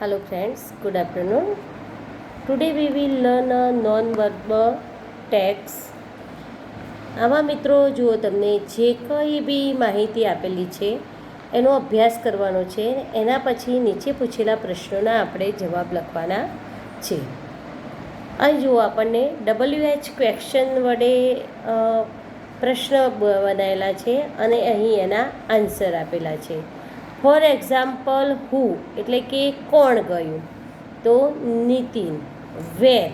Hello friends, good afternoon. Today we will learn a non-verbal text. આવા મિત્રો જુઓ, તમને જે કંઈ બી માહિતી આપેલી છે એનો અભ્યાસ કરવાનો છે. એના પછી નીચે પૂછેલા પ્રશ્નોના આપણે જવાબ લખવાના છે. અહીં જુઓ, આપણને WH ક્વેશ્ચન વડે પ્રશ્ન બનાવેલા છે અને અહીં એના આન્સર આપેલા છે. ફોર એક્ઝામ્પલ, હુ એટલે કે કોણ ગયું, તો નીતિન. વેર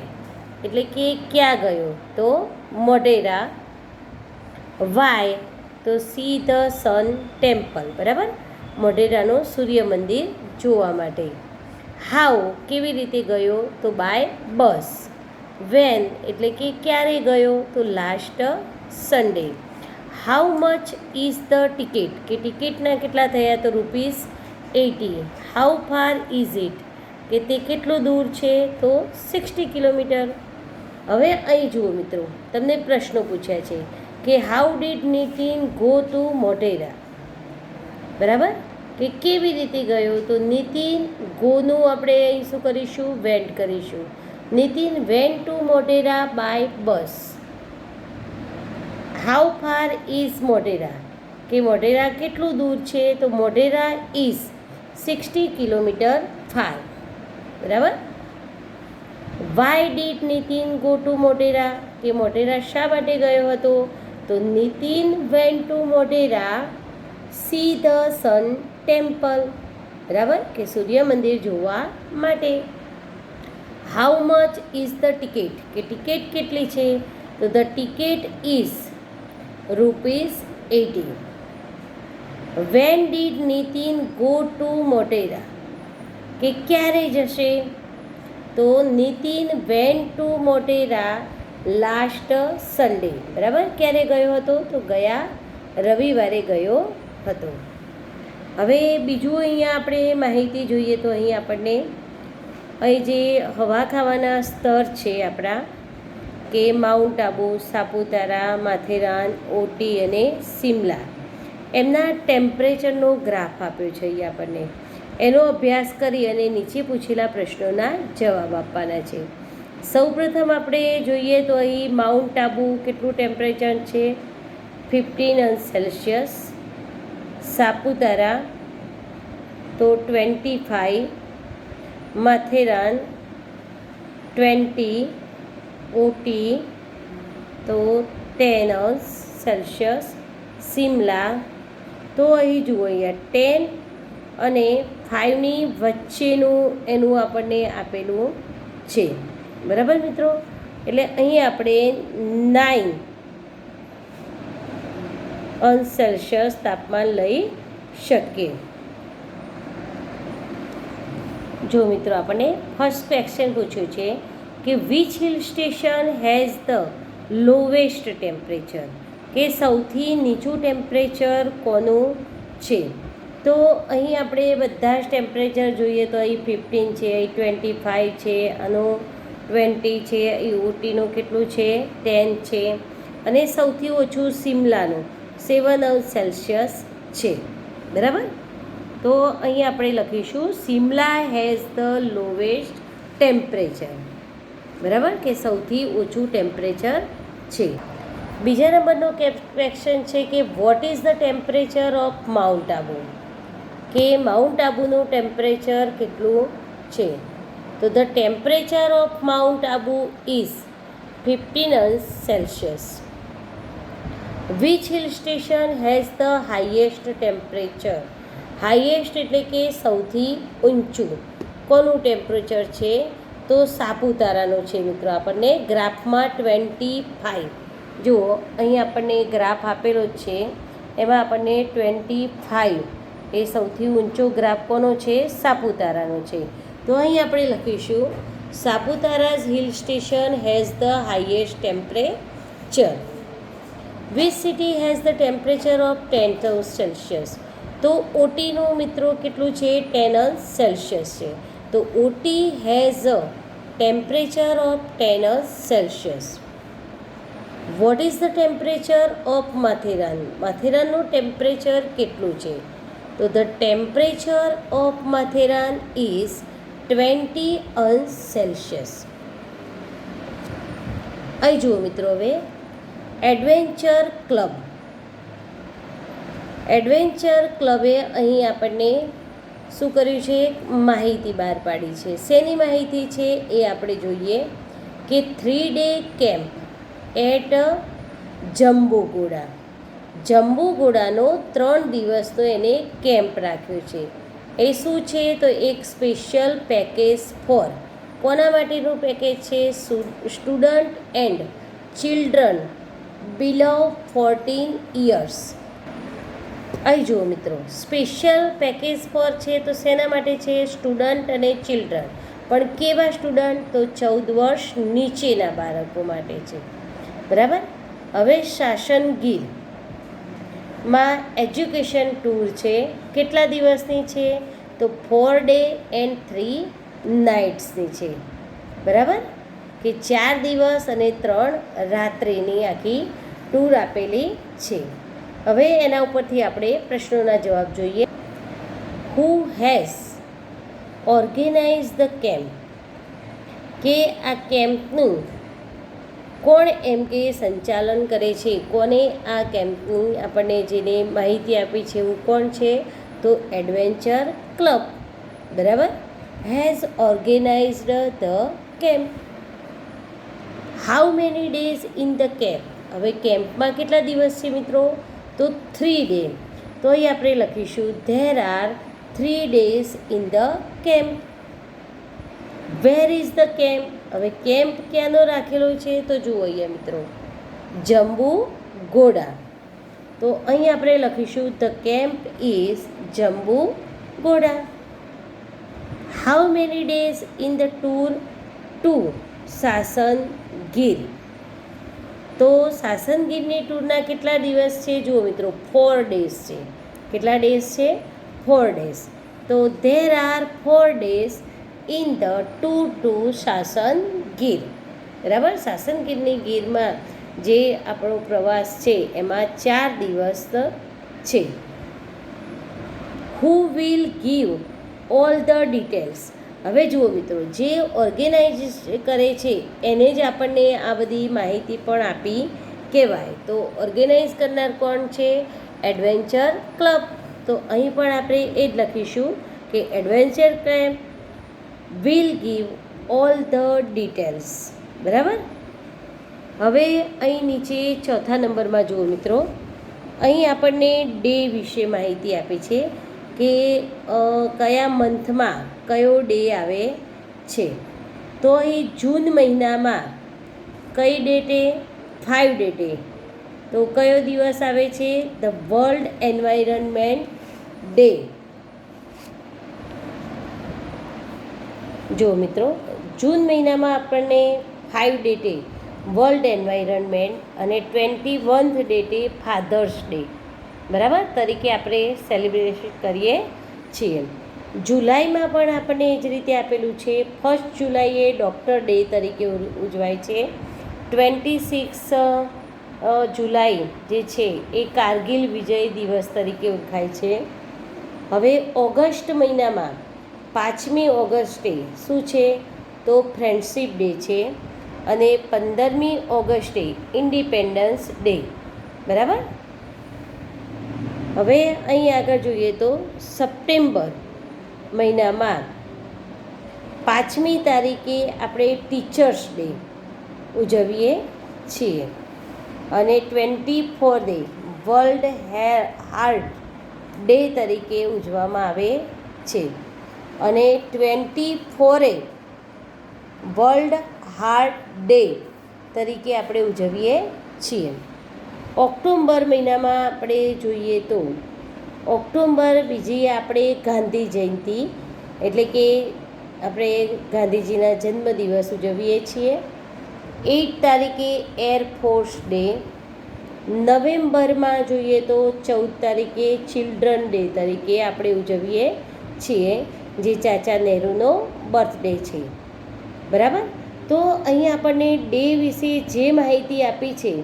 એટલે કે ક્યાં ગયો, તો મોઢેરા. વાય તો સી ધ સન ટેમ્પલ, બરાબર, મોઢેરાનું સૂર્ય મંદિર જોવા માટે. હાઉ કેવી રીતે ગયો, તો બાય બસ. વેન એટલે કે ક્યારે ગયો, તો last Sunday. How much is the ticket કે ટિકિટના કેટલા થયા, તો ₹80. હાઉ ફાર ઇઝ ઇટ કે તે કેટલું દૂર છે, તો 60 કિલોમીટર. હવે અહીં જુઓ મિત્રો, તમને પ્રશ્નો પૂછ્યા છે કે how did Nitin go to Modhera, બરાબર, કે કેવી રીતે ગયો, તો નીતિન ગોનું આપણે અહીં શું કરીશું, વેન્ટ કરીશું. Nitin went to Modhera by bus. How far is Modhera કે મોઢેરા કેટલું દૂર છે, તો મોઢેરા ઇઝ 60 કિલોમીટર ફાર, બરાબર. Why did Nitin go to Modhera કે મોઢેરા શા માટે ગયો હતો, તો Nitin went to Modhera see the sun temple, બરાબર, કે સૂર્ય મંદિર જોવા માટે. How much is the ticket કે ટિકિટ કેટલી છે, તો the ticket is ₹80. When did Nitin go to Modhera કે ક્યારે જશે, તો Nitin went to Modhera last Sunday, બરાબર, ક્યારે ગયો હતો, તો ગયા રવિવારે ગયો હતો. હવે બીજું અહીંયા આપણે માહિતી જોઈએ તો અહીં આપણને અહીં જે હવા ખાવાના સ્તર છે આપણા, કે માઉન્ટ આબુ, સાપુતારા, માથેરાન, ઓટી અને સિમલા, એમના ટેમ્પરેચરનો ગ્રાફ આપ્યો છે અહીં આપણને. એનો અભ્યાસ કરી અને નીચે પૂછેલા પ્રશ્નોના જવાબ આપવાના છે. સૌપ્રથમ આપણે જોઈએ તો અહીં માઉન્ટ આબુ કેટલું ટેમ્પરેચર છે, 15°C. સાપુતારા તો 25, માથેરાન 20, ઓટી તો 10°C. સિમલા તો અહીં જુઓ, અહીંયા 10 અને 5ની વચ્ચેનું એનું આપણને આપેલું છે, બરાબર મિત્રો. એટલે અહીં આપણે 9°C તાપમાન લઈ શકીએ. જો મિત્રો, આપણને ફર્સ્ટ ક્વેશ્ચન પૂછ્યું છે કે which hill station has the lowest temperature, કે સૌથી નીચું ટેમ્પરેચર કોનું છે. તો અહીં આપણે બધા જ ટેમ્પરેચર જોઈએ તો અહીં 15 છે, અહીં 25 છે, આનું 20 છે, અહીં ઓટીનું કેટલું છે, 10 છે, અને સૌથી ઓછું સિમલાનું 7°C છે, બરાબર. તો અહીં આપણે લખીશું Shimla has the lowest temperature, બરાબર, કે સૌથી ઓછું ટેમ્પરેચર છે. બીજા નંબરનો ક્વેશ્ચન છે કે vote is the temperature of mount Abu, કે માઉન્ટ આબુનું ટેમ્પરેચર કેટલું છે, તો the temperature of mount Abu is 15°C. Which hill station has the highest temperature, highest એટલે કે સૌથી ઊંચું કોનું ટેમ્પરેચર છે, તો સાપુતારાનું છે. મિત્રો, આપણને ગ્રાફમાં 25, જુઓ અહીં આપણને ગ્રાફ આપેલો જ છે, એમાં આપણને 25 એ સૌથી ઊંચો ગ્રાફ કોનો છે, સાપુતારાનો છે. તો અહીં આપણે લખીશું Saputara's hill station has the highest temperature. Which city has the temperature of 10°C, તો ઓટીનું મિત્રો કેટલું છે, 10°C છે. તો Ooty has a temperature of 10°C. What is the temperature of Matheran, માથેરાનનું ટેમ્પરેચર કેટલું છે, તો the temperature of Matheran is 20°C. અહીં જુઓ મિત્રો, હવે એડવેન્ચર ક્લબે અહીં આપણને શું કર્યું છે, માહિતી બહાર પાડી છે. શેની માહિતી છે એ આપણે જોઈએ કે 3 day કેમ્પ એટ જંબુઘોડાનો 3 દિવસનો એને કેમ્પ રાખ્યો છે. એ શું છે તો એક સ્પેશિયલ પેકેજ ફોર, કોના માટેનું પેકેજ છે, student and children below 14 years. અહીં જુઓ મિત્રો, સ્પેશિયલ પેકેજ ફોર છે તો શેના માટે છે, સ્ટુડન્ટ અને ચિલ્ડ્રન. પણ કેવા સ્ટુડન્ટ, તો 14 વર્ષ નીચેના બાળકો માટે છે. બરાબર. હવે શાસન ગીરમાં એજ્યુકેશન ટૂર છે, કેટલા દિવસની છે, તો 4 day and 3 nights છે. બરાબર, કે 4 દિવસ અને 3 રાત્રિની આખી ટૂર આપેલી છે. હવે એના ઉપરથી આપણે પ્રશ્નોના જવાબ જોઈએ. Who has organize the camp, કે આ કેમ્પનું કોણ એમ કે સંચાલન કરે છે, કોને આ કેમ્પની આપણને જેને માહિતી આપી છે એવું કોણ છે, તો એડવેન્ચર ક્લબ. બરાબર, has organised the camp. How many days in the camp, હવે કેમ્પમાં કેટલા દિવસ છે મિત્રો, તો 3 day. તો અહીં આપણે લખીશું there are 3 days in the camp. Where is the camp, હવે કેમ્પ ક્યાંનો રાખેલો છે, તો જુઓ અહીંયા મિત્રો, જંબુઘોડા. તો અહીં આપણે લખીશું the camp is Jambughoda. How many days in the tour to Sasan Gir, તો શાસન ગીરની ટૂરના કેટલા દિવસ છે, જુઓ મિત્રો 4 days છે. કેટલા ડેઝ છે, 4 days. તો there are 4 days in the tour to Sasan Gir. બરાબર, શાસન ગીરમાં જે આપણો પ્રવાસ છે એમાં 4 દિવસ છે. Who will give all the details, હવે જુઓ મિત્રો, જે ઓર્ગેનાઇઝ કરે છે એને જ આપણને આ બધી માહિતી પણ આપી કહેવાય. તો ઓર્ગેનાઇઝ કરનાર કોણ છે, એડવેન્ચર ક્લબ. તો અહીં પણ આપણે એ જ લખીશું કે adventure club will give all the details. બરાબર. હવે અહીં નીચે 4થા નંબરમાં જુઓ મિત્રો, અહીં આપણને ડે વિશે માહિતી આપી છે કે કયા મંથમાં કયો ડે આવે છે. તો અહીં જૂન મહિનામાં કઈ ડેટે, 5 ડેટે, તો કયો દિવસ આવે છે, ધ વર્લ્ડ એન્વાયરનમેન્ટ ડે. જો મિત્રો, જૂન મહિનામાં આપણને 5 ડેટે વર્લ્ડ એન્વાયરનમેન્ટ અને 21th ડેટે ફાધર્સ ડે, બરાબર, તરીકે આપણે સેલિબ્રેશન કરીએ છીએ. જુલાઈમાં પણ આપણને એ જ રીતે આપેલું છે. 1 જુલાઈએ ડૉક્ટર ડે તરીકે ઉજવાય છે. 26 જુલાઈ જે છે એ કારગિલ વિજય દિવસ તરીકે ઓળખાય છે. હવે ઓગસ્ટ મહિનામાં 5મી ઓગસ્ટે શું છે, તો ફ્રેન્ડશિપ ડે છે. અને 15મી ઓગસ્ટે ઇન્ડિપેન્ડન્સ ડે. બરાબર. હવે અહીં આગળ જોઈએ તો સપ્ટેમ્બર મહિનામાં 5મી તારીખે આપણે ટીચર્સ ડે ઉજવીએ છીએ. અને 24 ડે વર્લ્ડ હાર્ટ ડે તરીકે ઉજવવામાં આવે છે. અને 24 વર્લ્ડ હાર્ટ ડે તરીકે આપણે ઉજવીએ છીએ. ઓક્ટોબર મહિનામાં આપણે જોઈએ તો ઓક્ટોબર બીજી આપણે ગાંધી જયંતિ એટલે કે આપણે ગાંધીજીના જન્મદિવસ ઉજવીએ છીએ. 8 તારીખે એરફોર્સ ડે. નવેમ્બરમાં જોઈએ તો 14 તારીખે ચિલ્ડ્રન ડે તરીકે આપણે ઉજવીએ છીએ, જે ચાચા નહેરુનો બર્થડે છે. બરાબર. તો અહીં આપણને ડે વિશે જે માહિતી આપી છે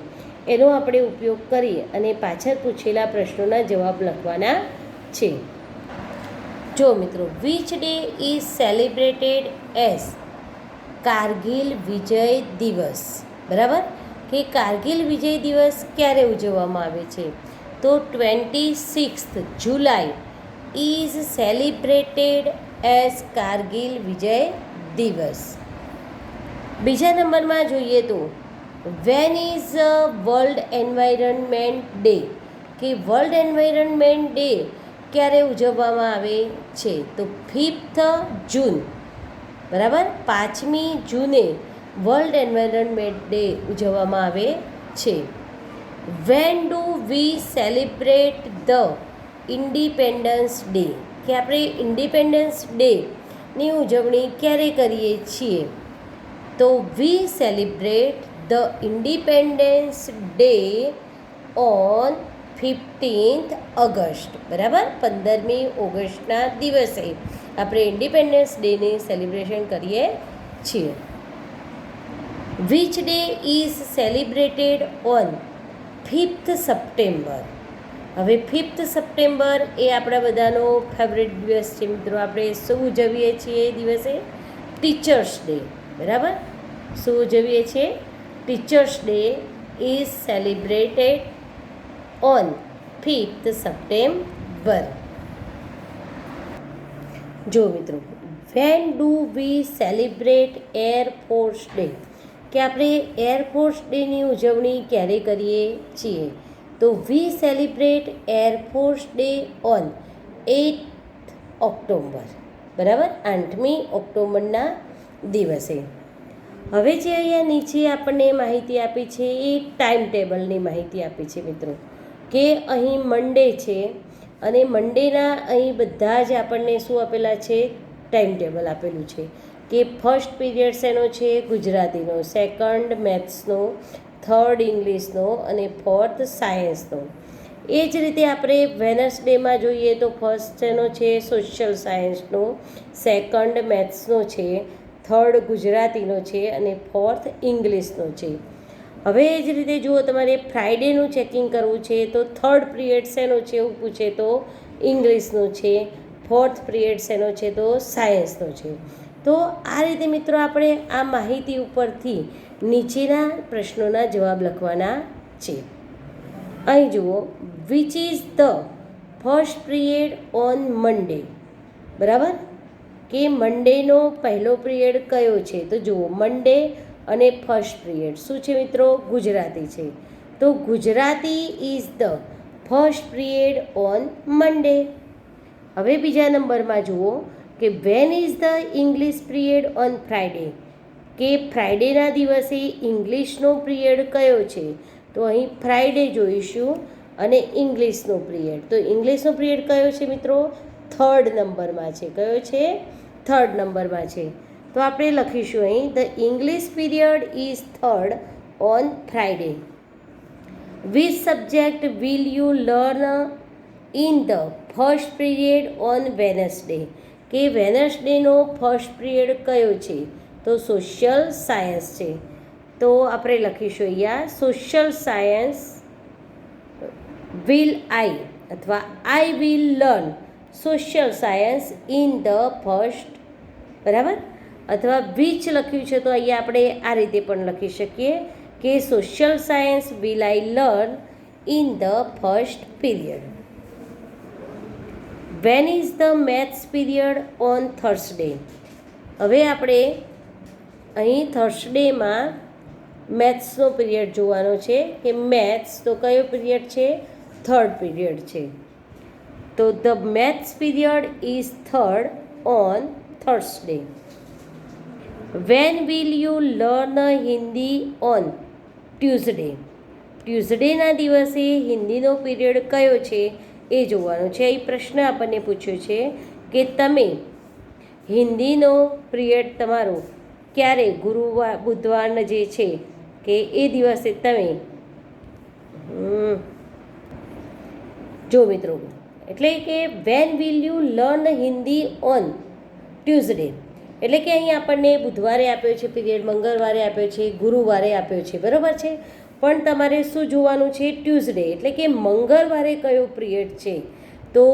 એનો આપણે ઉપયોગ કરી અને પાછળ પૂછેલા પ્રશ્નોના જવાબ લખવાના છે. જો મિત્રો, which day is celebrated as Kargil Vijay Diwas, બરાબર, કે કારગિલ વિજય દિવસ ક્યારે ઉજવવામાં આવે છે? તો 26 જુલાઈ is celebrated as Kargil Vijay દિવસ. બીજા નંબરમાં જોઈએ તો when is world environment day, કે વર્લ્ડ એન્વાયરનમેન્ટ ડે ક્યારે ઉજવવામાં આવે છે? તો 5th જૂન, બરાબર, 5મી જૂને વર્લ્ડ એન્વાયરનમેન્ટ ડે ઉજવવામાં આવે છે. When do we celebrate the independence day, કે આપણે ઇન્ડિપેન્ડન્સ ડેની ઉજવણી ક્યારે કરીએ છીએ? તો we celebrate the independence day on 15th August, બરાબર, 15મી ઓગસ્ટના દિવસે આપણે ઇન્ડિપેન્ડન્સ ડેની સેલિબ્રેશન કરીએ છીએ. Which day is celebrated on 5th September. હવે 5th સપ્ટેમ્બર એ આપણા બધાનો ફેવરેટ દિવસ છે મિત્રો. આપણે શું ઉજવીએ છીએ એ દિવસે? ટીચર્સ ડે, બરાબર. શું ઉજવીએ છીએ? Teachers day is celebrated on 5th September. જો મિત્રો, when do we celebrate air force day, કે આપણે એરફોર્સ ડેની ઉજવણી ક્યારે કરીએ છીએ? તો we celebrate air force day on 8th October, બરાબર, 8મી ઓક્ટોબરના દિવસે. હવે જે અહીંયા નીચે આપણને માહિતી આપી છે એ ટાઈમ ટેબલની માહિતી આપી છે મિત્રો, કે અહીં મંડે છે અને મંડેના અહીં બધા જ આપણને શું આપેલા છે? ટાઈમ ટેબલ આપેલું છે, કે ફર્સ્ટ પીરિયડ શેનો છે? ગુજરાતીનો, સેકન્ડ મેથ્સનો, થર્ડ ઇંગ્લિશનો અને ફોર્થ સાયન્સનો. એ જ રીતે આપણે વેનસડેમાં જોઈએ તો ફર્સ્ટ શેનો છે? સોશિયલ સાયન્સનો, સેકન્ડ મેથ્સનો છે, થર્ડ ગુજરાતીનો છે અને ફોર્થ ઇંગ્લિશનો છે. હવે એ જ રીતે જુઓ, તમારે ફ્રાઈડેનું ચેકિંગ કરવું છે તો થર્ડ પિરિયડ શેનો છે એવું પૂછે તો ઇંગ્લિશનો છે, ફોર્થ પિરિયડ શેનો છે તો સાયન્સનો છે. તો આ રીતે મિત્રો આપણે આ માહિતી ઉપરથી નીચેના પ્રશ્નોના જવાબ લખવાના છે. અહીં જુઓ, which is the first period on Monday, બરાબર, કે મંડેનો પહેલો પિરિયડ કયો છે? તો જુઓ, મંડે અને ફર્સ્ટ પિરિયડ શું છે મિત્રો? ગુજરાતી છે. તો Gujarati is the first period on Monday. હવે બીજા નંબરમાં જુઓ કે when is the English period on Friday, કે ફ્રાઈડેના દિવસે ઇંગ્લિશનો પિરિયડ કયો છે? તો અહીં ફ્રાઈડે જોઈશું અને ઇંગ્લિશનો પિરિયડ. તો ઇંગ્લિશનો પિરિયડ કયો છે મિત્રો? થર્ડ નંબરમાં છે. કયો છે? થર્ડ નંબરમાં છે. તો આપણે લખીશું અહીં the English period is third on Friday. Which subject will you learn in the first period on Wednesday, કે વેનસડેનો ફર્સ્ટ પીરિયડ કયો છે? તો સોશિયલ સાયન્સ છે. તો આપણે લખીશું અહીંયા સોશિયલ સાયન્સ વિલ આઈ, અથવા I will learn social science in the first, બરાબર, અથવા વિચ લખ્યું છે તો અહીંયા આપણે આ રીતે પણ લખી શકીએ કે social science will I learn in the first period. When is the maths period on Thursday. હવે આપણે અહીં થર્સડેમાં મેથ્સનો પીરિયડ જોવાનો છે, કે મેથ્સ તો કયો પીરિયડ છે? થર્ડ પીરિયડ છે. તો the maths period is third on Thursday. When will you learn Hindi on Tuesday. ટ્યુઝડેના દિવસે હિન્દીનો પીરિયડ કયો છે એ જોવાનો છે. એ પ્રશ્ન આપણને પૂછ્યો છે કે તમે હિન્દીનો પીરિયડ તમારો ક્યારે, ગુરુવાર બુધવારના જે છે કે એ દિવસે તમે જો મિત્રો, એટલે કે van will you learn Hindi on Tuesday, એટલે કે અહીં આપણને બુધવારે આપ્યો છે પીરિયડ, મંગળવારે આપ્યો છે, ગુરુવારે આપ્યો છે, બરાબર છે. પણ તમારે શું જોવાનું છે? ટ્યુઝડે, એટલે કે મંગળવારે કયો પીરિયડ છે? તો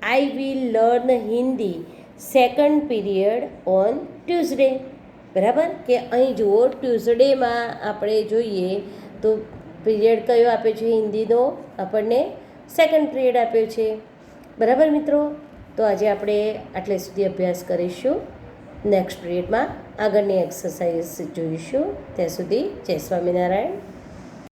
I will learn Hindi second period on Tuesday. બરાબર, કે અહીં જુઓ ટ્યુઝડેમાં આપણે જોઈએ તો પીરિયડ કયો આપ્યો છે હિન્દીનો, આપણને સેકન્ડ પીરિયડ આપ્યો છે. બરાબર મિત્રો, તો આજે આપણે આટલે સુધી અભ્યાસ કરીશું. નેક્સ્ટ પીરિયડમાં આગળની એક્સરસાઇઝ જોઈશું. ત્યાં સુધી જય સ્વામિનારાયણ.